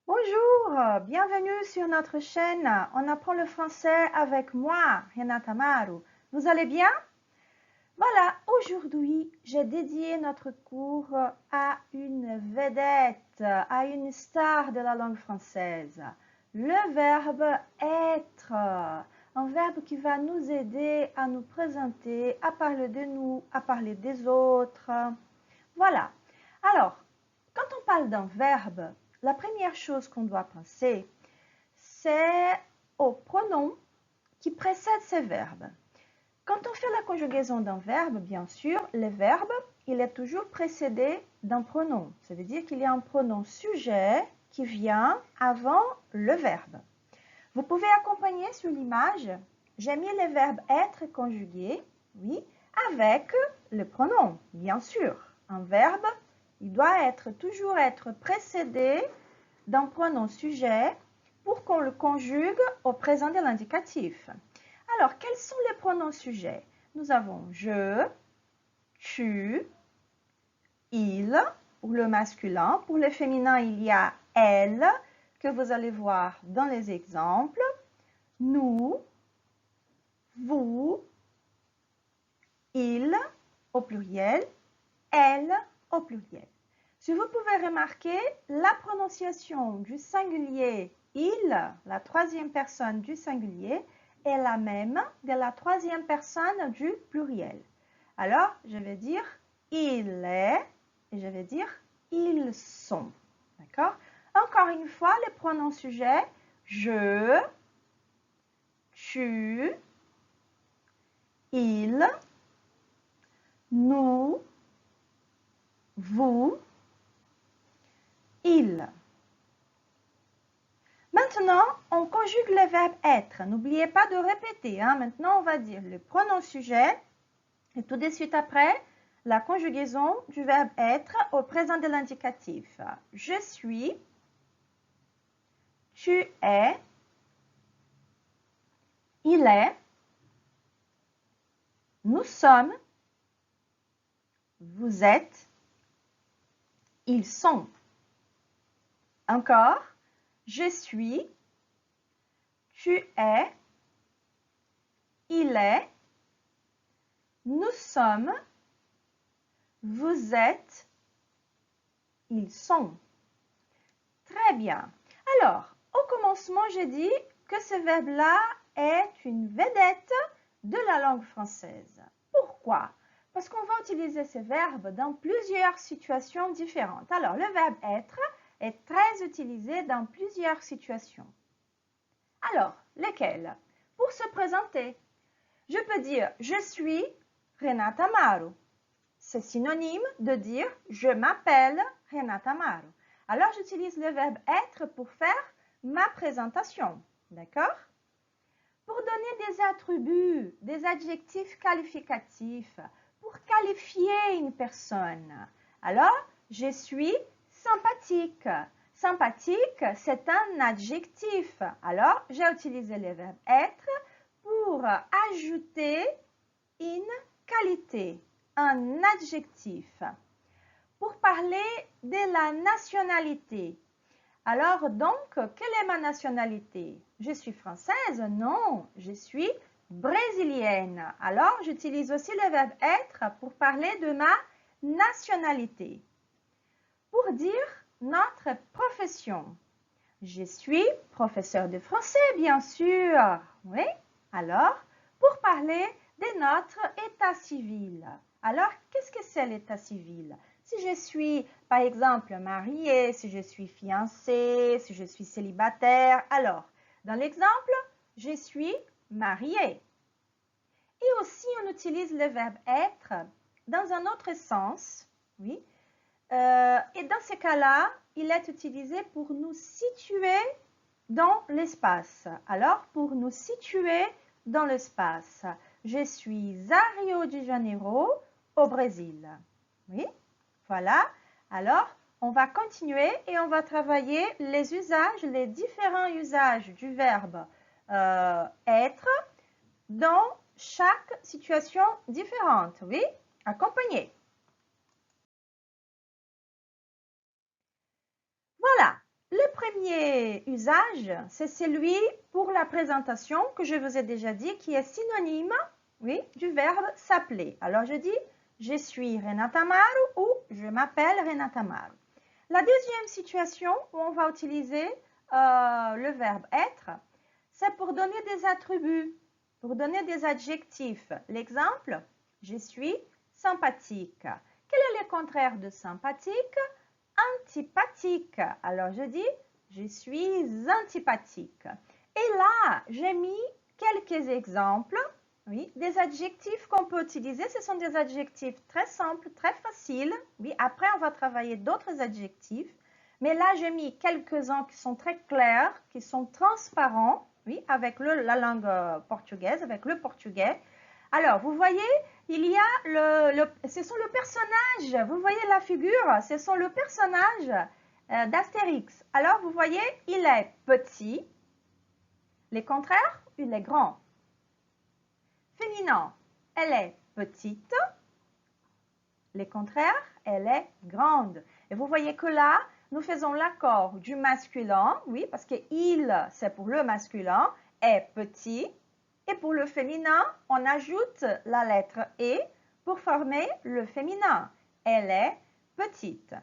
Bonjour, bienvenue sur notre chaîne. On apprend le français avec moi, Renata Maru. Vous allez bien? Voilà, aujourd'hui, j'ai dédié notre cours à une vedette, à une star de la langue française. Le verbe être, un verbe qui va nous aider à nous présenter, à parler de nous, à parler des autres. Voilà. Alors, quand on parle d'un verbe, la première chose qu'on doit penser, c'est au pronom qui précède ces verbes. Quand on fait la conjugaison d'un verbe, bien sûr, le verbe, il est toujours précédé d'un pronom. Ça veut dire qu'il y a un pronom sujet qui vient avant le verbe. Vous pouvez accompagner sur l'image. J'ai mis le verbe être conjugué, oui, avec le pronom, bien sûr. Un verbe, il doit toujours être précédé d'un pronom sujet pour qu'on le conjugue au présent de l'indicatif. Alors, quels sont les pronoms sujets? Nous avons je, tu, il, pour le masculin. Pour le féminin, il y a elle, que vous allez voir dans les exemples. Nous, vous, il au pluriel, elle au pluriel. Si vous pouvez remarquer, la prononciation du singulier il, la troisième personne du singulier, est la même de la troisième personne du pluriel. Alors, je vais dire il est et je vais dire ils sont. D'accord? Encore une fois, les pronoms sujets, je, tu, il, nous, vous, il. Maintenant, on conjugue le verbe être. N'oubliez pas de répéter. Maintenant, on va dire le pronom sujet et tout de suite après, la conjugaison du verbe être au présent de l'indicatif. Je suis, tu es, il est, nous sommes, vous êtes, ils sont. Encore, je suis, tu es, il est, nous sommes, vous êtes, ils sont. Très bien. Alors, au commencement, j'ai dit que ce verbe-là est une vedette de la langue française. Pourquoi? Parce qu'on va utiliser ce verbe dans plusieurs situations différentes. Alors, le verbe être est très utilisé dans plusieurs situations. Alors, lesquelles? Pour se présenter, je peux dire « Je suis Renata Maru ». C'est synonyme de dire « Je m'appelle Renata Maru ». Alors, j'utilise le verbe être pour faire ma présentation. D'accord? Pour donner des attributs, des adjectifs qualificatifs, pour qualifier une personne. Alors, je suis sympathique. Sympathique, c'est un adjectif. Alors, j'ai utilisé le verbe être pour ajouter une qualité, un adjectif. Pour parler de la nationalité. Alors donc, quelle est ma nationalité? Je suis française? Non, je suis brésilienne. Alors, j'utilise aussi le verbe être pour parler de ma nationalité. Pour dire notre profession. Je suis professeur de français, bien sûr. Oui. Alors, pour parler de notre état civil. Alors, qu'est-ce que c'est l'état civil? Si je suis, par exemple, mariée, si je suis fiancée, si je suis célibataire, alors, dans l'exemple, je suis mariée. Et aussi, on utilise le verbe être dans un autre sens, oui. Et dans ce cas-là, il est utilisé pour nous situer dans l'espace. Alors, pour nous situer dans l'espace, je suis à Rio de Janeiro, au Brésil. Oui, voilà. Alors, on va continuer et on va travailler les usages, les différents usages du verbe être dans chaque situation différente. Oui, accompagné. Voilà, le premier dernier usage, c'est celui pour la présentation que je vous ai déjà dit, qui est synonyme, oui, du verbe s'appeler. Alors, je dis « Je suis Renata Maru » ou « Je m'appelle Renata Maru ». La deuxième situation où on va utiliser le verbe être, c'est pour donner des attributs, pour donner des adjectifs. L'exemple, je suis sympathique. Quel est le contraire de sympathique? Antipathique. Alors je dis, je suis antipathique. Et là, j'ai mis quelques exemples, oui, des adjectifs qu'on peut utiliser. Ce sont des adjectifs très simples, très faciles. Oui, après, on va travailler d'autres adjectifs. Mais là, j'ai mis quelques-uns qui sont très clairs, qui sont transparents, oui, avec la langue portugaise, avec le portugais. Alors, vous voyez, il y a ce sont le personnage, vous voyez la figure, ce sont le personnage d'Astérix. Alors, vous voyez, il est petit. Les contraires, il est grand. Féminin, elle est petite. Les contraires, elle est grande. Et vous voyez que là, nous faisons l'accord du masculin, oui, parce que il, c'est pour le masculin, est petit. Et pour le féminin, on ajoute la lettre E pour former le féminin. Elle est petite.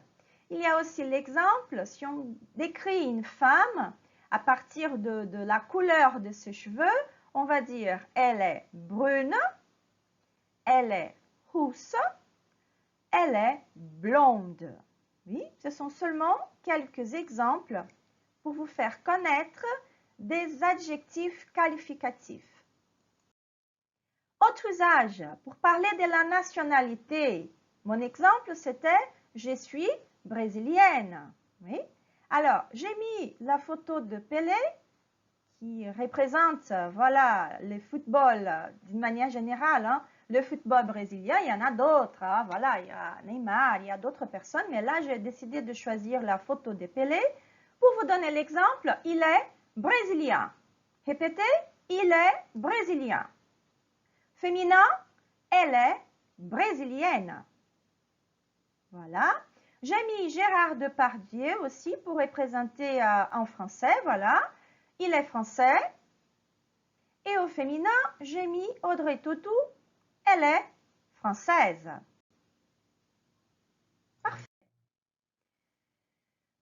Il y a aussi l'exemple, si on décrit une femme à partir de la couleur de ses cheveux, on va dire elle est brune, elle est rousse, elle est blonde. Oui, ce sont seulement quelques exemples pour vous faire connaître des adjectifs qualificatifs. Autre usage, pour parler de la nationalité. Mon exemple, c'était « Je suis brésilienne ». Oui. Alors, j'ai mis la photo de Pelé qui représente, voilà, le football d'une manière générale. Hein. Le football brésilien, il y en a d'autres. Hein. Voilà, il y a Neymar, il y a d'autres personnes. Mais là, j'ai décidé de choisir la photo de Pelé. Pour vous donner l'exemple, il est brésilien. Répétez, il est brésilien. Féminin, elle est brésilienne. Voilà. J'ai mis Gérard Depardieu aussi pour représenter en français. Voilà. Il est français. Et au féminin, j'ai mis Audrey Tautou. Elle est française. Parfait.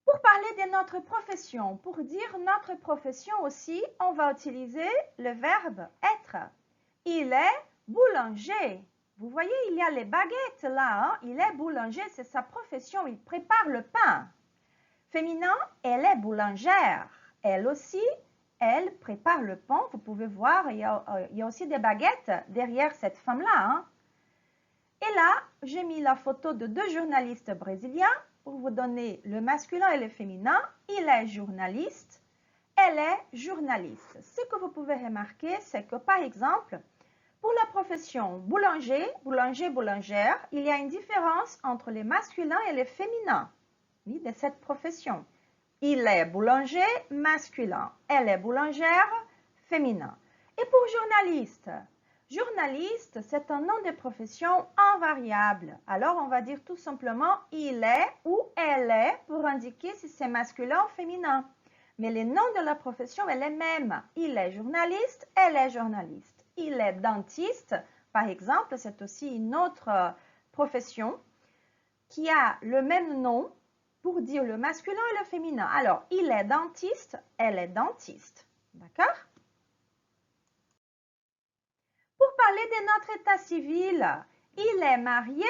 Pour parler de notre profession, pour dire notre profession aussi, on va utiliser le verbe être. Il est boulanger. Vous voyez, il y a les baguettes là. Hein? Il est boulanger, c'est sa profession. Il prépare le pain. Féminin, elle est boulangère. Elle aussi, elle prépare le pain. Vous pouvez voir, il y a aussi des baguettes derrière cette femme-là. Hein? Et là, j'ai mis la photo de deux journalistes brésiliens pour vous donner le masculin et le féminin. Il est journaliste. Elle est journaliste. Ce que vous pouvez remarquer, c'est que par exemple, pour la profession boulanger, boulangère, il y a une différence entre les masculins et les féminins oui, de cette profession. Il est boulanger, masculin. Elle est boulangère, féminin. Et pour journaliste, journaliste, c'est un nom de profession invariable. Alors, on va dire tout simplement il est ou elle est pour indiquer si c'est masculin ou féminin. Mais le nom de la profession est le même. Il est journaliste, elle est journaliste. Il est dentiste, par exemple, c'est aussi une autre profession qui a le même nom pour dire le masculin et le féminin. Alors, il est dentiste, elle est dentiste. D'accord? Pour parler de notre état civil, il est marié,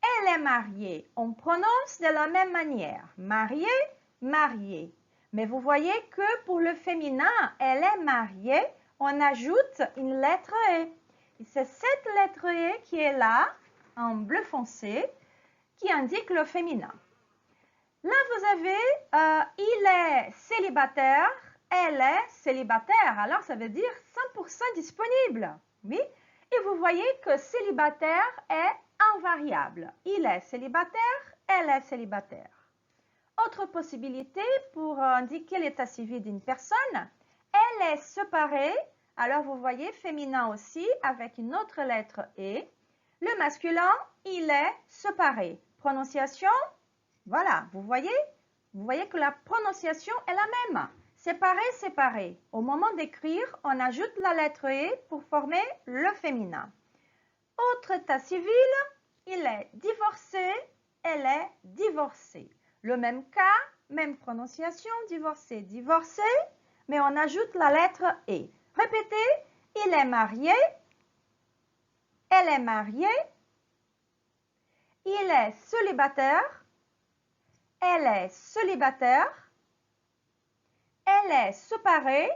elle est mariée. On prononce de la même manière. Marié, marié. Mais vous voyez que pour le féminin, elle est mariée. On ajoute une lettre E. C'est cette lettre E qui est là, en bleu foncé, qui indique le féminin. Là, vous avez, il est célibataire, elle est célibataire. Alors, ça veut dire 100% disponible. Oui. Et vous voyez que célibataire est invariable. Il est célibataire, elle est célibataire. Autre possibilité pour indiquer l'état civil d'une personne, elle est séparée. Alors, vous voyez, féminin aussi, avec une autre lettre E. Le masculin, il est séparé. Prononciation, voilà, vous voyez, Vous voyez que la prononciation est la même. Séparé, séparé. Au moment d'écrire, on ajoute la lettre E pour former le féminin. Autre état civil, il est divorcé, elle est divorcée. Le même cas, même prononciation, divorcé, divorcé, mais on ajoute la lettre E. Répétez, il est marié, elle est mariée, il est célibataire, elle est célibataire, elle est séparée,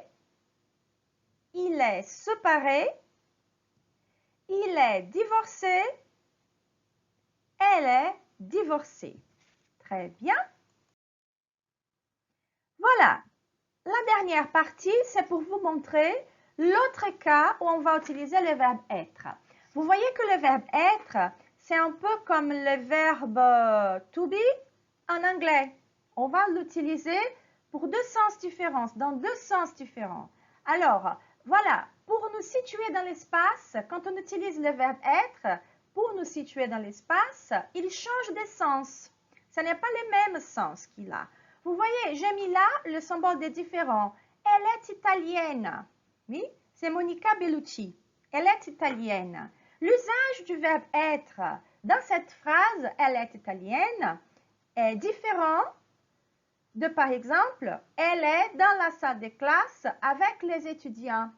il est séparé, il est divorcé, elle est divorcée. Très bien. Voilà. La dernière partie, c'est pour vous montrer l'autre cas où on va utiliser le verbe être. Vous voyez que le verbe être, c'est un peu comme le verbe to be en anglais. On va l'utiliser pour deux sens différents, dans deux sens différents. Alors, voilà, pour nous situer dans l'espace, quand on utilise le verbe être, pour nous situer dans l'espace, il change de sens. Ce n'est pas les mêmes sens qu'il a. Vous voyez, j'ai mis là le symbole des différents. Elle est italienne. Oui, c'est Monica Bellucci. Elle est italienne. L'usage du verbe être dans cette phrase, elle est italienne, est différent de, par exemple, elle est dans la salle de classe avec les étudiants.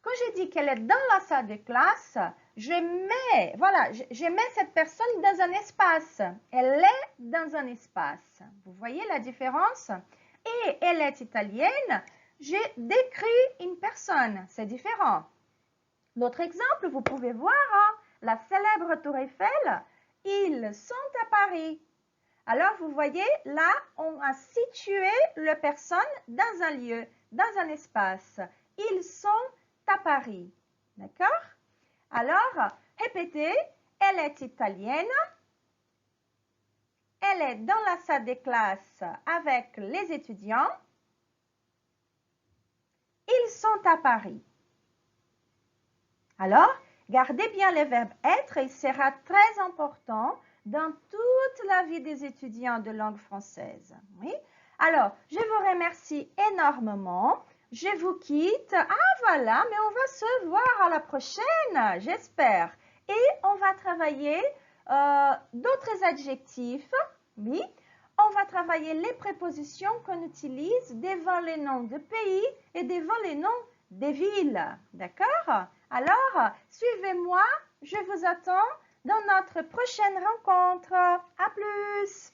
Quand je dis qu'elle est dans la salle de classe, je mets cette personne dans un espace. Elle est dans un espace. Vous voyez la différence? Et elle est italienne, j'ai décrit une personne. C'est différent. L'autre exemple, vous pouvez voir, hein, la célèbre Tour Eiffel, ils sont à Paris. Alors, vous voyez, là, on a situé la personne dans un lieu, dans un espace. Ils sont à Paris. D'accord? Alors, répétez, elle est italienne. Elle est dans la salle de classe avec les étudiants. Ils sont à Paris. Alors, gardez bien le verbe être, il sera très important dans toute la vie des étudiants de langue française. Oui? Alors, je vous remercie énormément. Je vous quitte. Ah, voilà, mais on va se voir à la prochaine, j'espère. Et on va travailler d'autres adjectifs. Oui? On va travailler les prépositions qu'on utilise devant les noms de pays et devant les noms des villes. D'accord? Alors, suivez-moi. Je vous attends dans notre prochaine rencontre. À plus!